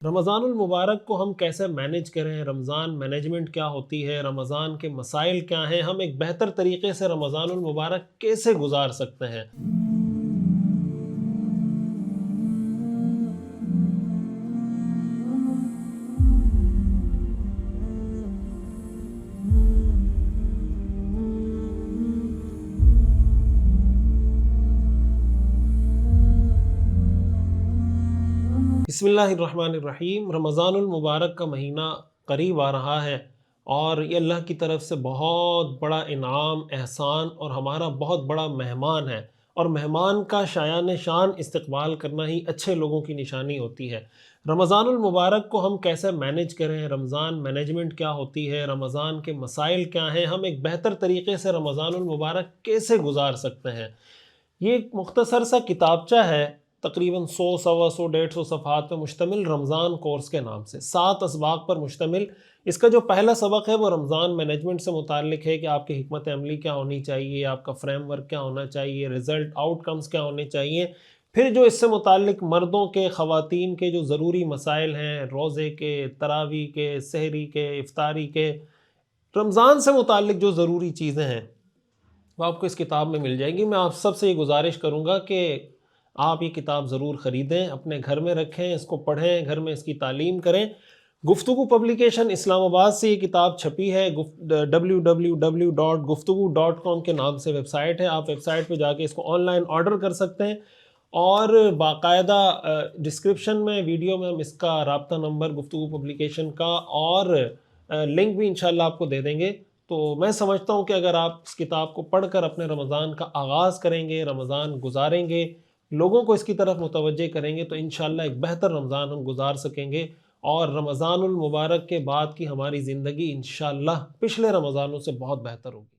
رمضان المبارک کو ہم کیسے مینج کریں، رمضان مینجمنٹ کیا ہوتی ہے، رمضان کے مسائل کیا ہیں، ہم ایک بہتر طریقے سے رمضان المبارک کیسے گزار سکتے ہیں۔ بسم اللہ الرحمن الرحیم۔ رمضان المبارک کا مہینہ قریب آ رہا ہے اور یہ اللہ کی طرف سے بہت بڑا انعام، احسان اور ہمارا بہت بڑا مہمان ہے، اور مہمان کا شایان شان استقبال کرنا ہی اچھے لوگوں کی نشانی ہوتی ہے۔ رمضان المبارک کو ہم کیسے مینج کریں، رمضان مینجمنٹ کیا ہوتی ہے، رمضان کے مسائل کیا ہیں، ہم ایک بہتر طریقے سے رمضان المبارک کیسے گزار سکتے ہیں۔ یہ ایک مختصر سا کتابچہ ہے، تقریباً 100 سوا 100 150 صفحات پر مشتمل، رمضان کورس کے نام سے 7 اسباق پر مشتمل۔ اس کا جو پہلا سبق ہے وہ رمضان مینجمنٹ سے متعلق ہے کہ آپ کی حکمت عملی کیا ہونی چاہیے، آپ کا فریم ورک کیا ہونا چاہیے، رزلٹ آؤٹ کمز کیا ہونے چاہیے۔ پھر جو اس سے متعلق مردوں کے، خواتین کے جو ضروری مسائل ہیں، روزے کے، تراویح کے، سحری کے، افطاری کے، رمضان سے متعلق جو ضروری چیزیں ہیں وہ آپ کو اس کتاب میں مل جائیں گی۔ میں آپ سب سے یہ گزارش کروں گا کہ آپ یہ کتاب ضرور خریدیں، اپنے گھر میں رکھیں، اس کو پڑھیں، گھر میں اس کی تعلیم کریں۔ گفتگو پبلیکیشن اسلام آباد سے یہ کتاب چھپی ہے، www.guftgu.com کے نام سے ویب سائٹ ہے، آپ ویب سائٹ پہ جا کے اس کو آن لائن آرڈر کر سکتے ہیں، اور باقاعدہ ڈسکرپشن میں، ویڈیو میں ہم اس کا رابطہ نمبر گفتگو پبلیکیشن کا اور لنک بھی انشاءاللہ آپ کو دے دیں گے۔ تو میں سمجھتا ہوں کہ اگر آپ اس کتاب کو پڑھ کر اپنے رمضان کا آغاز کریں گے، رمضان گزاریں گے، لوگوں کو اس کی طرف متوجہ کریں گے، تو انشاءاللہ ایک بہتر رمضان ہم گزار سکیں گے، اور رمضان المبارک کے بعد کی ہماری زندگی انشاءاللہ پچھلے رمضانوں سے بہت بہتر ہوگی۔